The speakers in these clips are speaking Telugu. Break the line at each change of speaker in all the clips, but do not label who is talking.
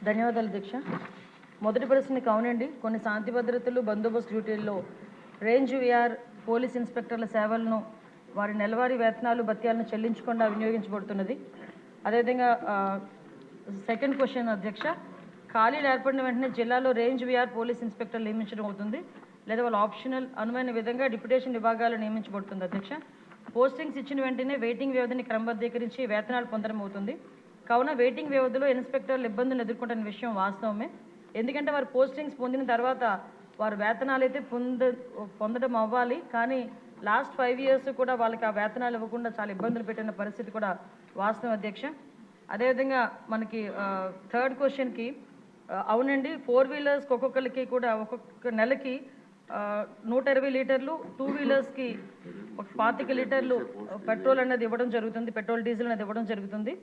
ధన్యవాదాలు అధ్యక్ష. మొదటి ప్రశ్నకి అవునండి, కొన్ని శాంతి భద్రతలు బందోబస్తు డ్యూటీల్లో రేంజ్ విఆర్ పోలీస్ ఇన్స్పెక్టర్ల సేవలను వారి నెలవారీ వేతనాలు భత్యాలను చెల్లించకుండా వినియోగించబడుతున్నది. అదేవిధంగా సెకండ్ క్వశ్చన్ అధ్యక్ష, ఖాళీలు ఏర్పడిన వెంటనే జిల్లాలో రేంజ్ విఆర్ పోలీస్ ఇన్స్పెక్టర్లు నియమించడం అవుతుంది, లేదా వాళ్ళ ఆప్షనల్ అనుమైన విధంగా డిప్యుటేషన్ విభాగాలు నియమించబడుతుంది అధ్యక్ష. పోస్టింగ్స్ ఇచ్చిన వెంటనే వెయిటింగ్ వ్యవధిని క్రమబద్ధీకరించి వేతనాలు పొందడం అవుతుంది. కావున వెయిటింగ్ వ్యవధిలో ఇన్స్పెక్టర్లు ఇబ్బందులు ఎదుర్కొంటున్న విషయం వాస్తవమే. ఎందుకంటే వారు పోస్టింగ్స్ పొందిన తర్వాత వారు వేతనాలు అయితే పొందడం అవ్వాలి, కానీ లాస్ట్ 5 years కూడా వాళ్ళకి ఆ వేతనాలు ఇవ్వకుండా చాలా ఇబ్బందులు పెట్టిన పరిస్థితి కూడా వాస్తవం అధ్యక్ష. అదేవిధంగా మనకి థర్డ్ క్వశ్చన్కి అవునండి, 4 wheelers ఒక్కొక్కరికి కూడా ఒక్కొక్క నెలకి 120 లీటర్లు, 2 wheelersకి 25 లీటర్లు పెట్రోల్ అనేది ఇవ్వడం జరుగుతుంది, పెట్రోల్ డీజిల్ అనేది ఇవ్వడం జరుగుతుంది.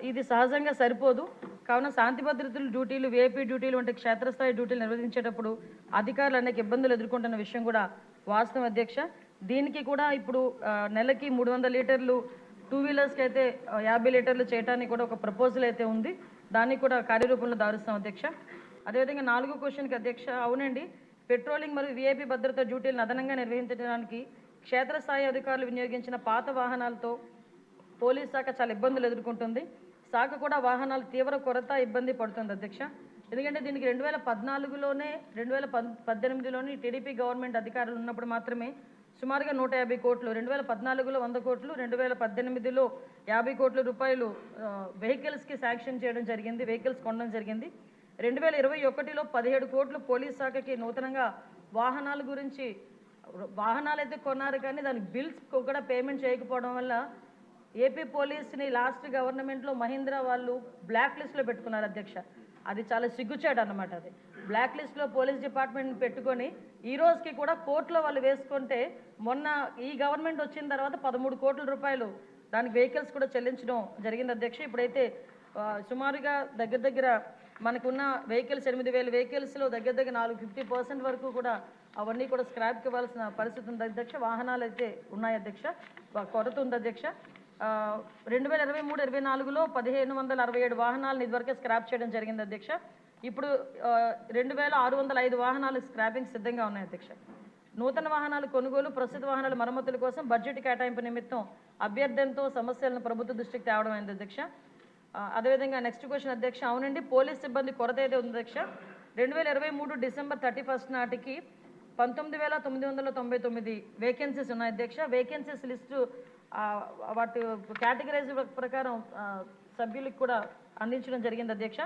ఇది సహజంగా సరిపోదు. కావున శాంతి భద్రతల డ్యూటీలు, విఐపీ డ్యూటీలు వంటి క్షేత్రస్థాయి డ్యూటీలు నిర్వహించేటప్పుడు అధికారులు అనేక ఇబ్బందులు ఎదుర్కొంటున్న విషయం కూడా వాస్తవం అధ్యక్ష. దీనికి కూడా ఇప్పుడు నెలకి 300 లీటర్లు, 2 wheelersకి అయితే 50 లీటర్లు చేయడానికి కూడా ఒక ప్రపోజల్ అయితే ఉంది. దానికి కూడా కార్యరూపంలో దారుస్తాం అధ్యక్ష. అదేవిధంగా 4వ క్వశ్చన్కి అధ్యక్ష, అవునండి, పెట్రోలింగ్ మరియు విఐపీ భద్రతా డ్యూటీలను అదనంగా నిర్వహించడానికి క్షేత్రస్థాయి అధికారులు వినియోగించిన పాత వాహనాలతో పోలీస్ శాఖ చాలా ఇబ్బందులు ఎదుర్కొంటుంది. శాఖ కూడా వాహనాలు తీవ్ర కొరత ఇబ్బంది పడుతుంది అధ్యక్ష. ఎందుకంటే దీనికి 2014లోనే 2018లోని టీడీపీ గవర్నమెంట్ అధికారులు ఉన్నప్పుడు మాత్రమే సుమారుగా 150 కోట్లు, 2014లో 100 కోట్లు, 2018లో 50 కోట్ల రూపాయలు వెహికల్స్కి శాంక్షన్ చేయడం జరిగింది, వెహికల్స్ కొనడం జరిగింది. 2021లో 17 కోట్లు పోలీస్ శాఖకి నూతనంగా వాహనాల గురించి వాహనాలు అయితే కొన్నారు, కానీ దానికి బిల్స్ కూడా పేమెంట్ చేయకపోవడం వల్ల ఏపీ పోలీస్ని లాస్ట్ గవర్నమెంట్లో మహీంద్రా వాళ్ళు బ్లాక్ లిస్ట్లో పెట్టుకున్నారు అధ్యక్ష. అది చాలా సిగ్గుచేటు అన్నమాట. అది బ్లాక్ లిస్ట్లో పోలీస్ డిపార్ట్మెంట్ పెట్టుకొని ఈ రోజుకి కూడా కోర్టులో వాళ్ళు వేసుకుంటే, మొన్న ఈ గవర్నమెంట్ వచ్చిన తర్వాత 13 కోట్ల రూపాయలు దానికి వెహికల్స్ కూడా చెల్లించడం జరిగింది అధ్యక్ష. ఇప్పుడైతే సుమారుగా దగ్గర మనకున్న వెహికల్స్ 8,000 వెహికల్స్లో దగ్గర 50% వరకు కూడా అవన్నీ కూడా స్క్రాప్కి ఇవ్వాల్సిన పరిస్థితి ఉంది అధ్యక్ష. వాహనాలు అయితే ఉన్నాయి అధ్యక్ష, కొరత ఉంది అధ్యక్ష. 2023-24లో 1,567 వాహనాలను ఇదివరకే స్క్రాప్ చేయడం జరిగింది అధ్యక్ష. ఇప్పుడు 2,605 వాహనాలు స్క్రాపింగ్ సిద్ధంగా ఉన్నాయి అధ్యక్ష. నూతన వాహనాల కొనుగోలు, ప్రస్తుత వాహనాల మరమ్మతుల కోసం బడ్జెట్ కేటాయింపు నిమిత్తం అభ్యర్థనతో సమస్యలను ప్రభుత్వ దృష్టికి తేవడం అయింది అధ్యక్ష. అదేవిధంగా నెక్స్ట్ క్వశ్చన్ అధ్యక్ష, అవునండి, పోలీస్ సిబ్బంది కొరత అయితే ఉంది అధ్యక్ష. 2023 డిసెంబర్ 31 నాటికి 19,999 వేకెన్సీస్ ఉన్నాయి అధ్యక్ష. వేకెన్సీస్ లిస్టు వాటి కేటగిరైజ్ ప్రకారం సభ్యులకు కూడా అందించడం జరిగింది అధ్యక్ష.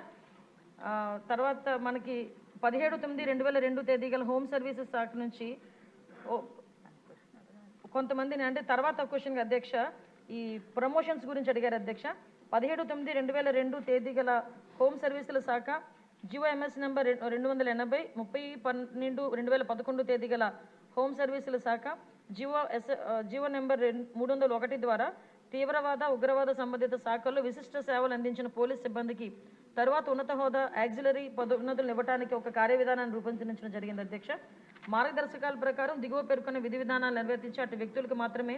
తర్వాత మనకి 17/9/2002 తేదీ గల హోమ్ సర్వీసెస్ శాఖ నుంచి కొంతమందిని, అంటే తర్వాత క్వశ్చన్ అధ్యక్ష, ఈ ప్రమోషన్స్ గురించి అడిగారు అధ్యక్ష. 17/9/2002 తేదీ గల హోమ్ సర్వీసుల శాఖ జిఓఎంఎస్ నెంబర్ 280, 30/12/2011 తేదీ గల హోమ్ సర్వీసుల శాఖ జిఓ నెంబర్ 301 ద్వారా తీవ్రవాద, ఉగ్రవాద సంబంధిత శాఖల్లో విశిష్ట సేవలు అందించిన పోలీస్ సిబ్బందికి తర్వాత ఉన్నత హోదా, యాక్సిలరీ పదోన్నతులు ఇవ్వడానికి ఒక కార్యవిధానాన్ని రూపొందించడం జరిగింది అధ్యక్ష. మార్గదర్శకాల ప్రకారం దిగువ పేర్కొన్న విధి విధానాలు నిర్వర్తించి అటు వ్యక్తులకు మాత్రమే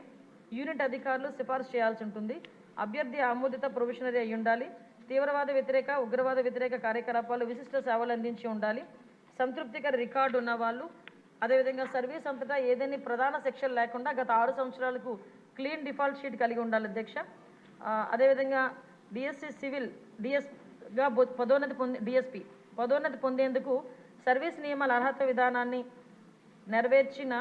యూనిట్ అధికారులు సిఫార్సు చేయాల్సి ఉంటుంది. అభ్యర్థి ఆమోదిత ప్రొవిషనరీ అయి ఉండాలి. తీవ్రవాద వ్యతిరేక, ఉగ్రవాద వ్యతిరేక కార్యకలాపాలు విశిష్ట సేవలు అందించి ఉండాలి. సంతృప్తికర రికార్డు ఉన్నవాళ్ళు, అదేవిధంగా సర్వీస్ అంతటా ఏదైనా ప్రధాన సెక్షన్ లేకుండా గత 6 సంవత్సరాలకు క్లీన్ డిఫాల్ట్ షీట్ కలిగి ఉండాలి అధ్యక్ష. అదేవిధంగా డిఎస్సి సివిల్ డిఎస్గా పదోన్నతి పొందేందుకు సర్వీస్ నియమాల అర్హత విధానాన్ని నెరవేర్చిన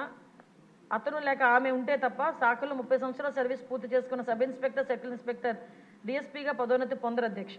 అతను లేక ఆమె ఉంటే తప్ప శాఖలో 30 సంవత్సరాల సర్వీస్ పూర్తి చేసుకున్న సబ్ ఇన్స్పెక్టర్, సర్కిల్ ఇన్స్పెక్టర్, డిఎస్పీగా పదోన్నతి పొందరు అధ్యక్ష.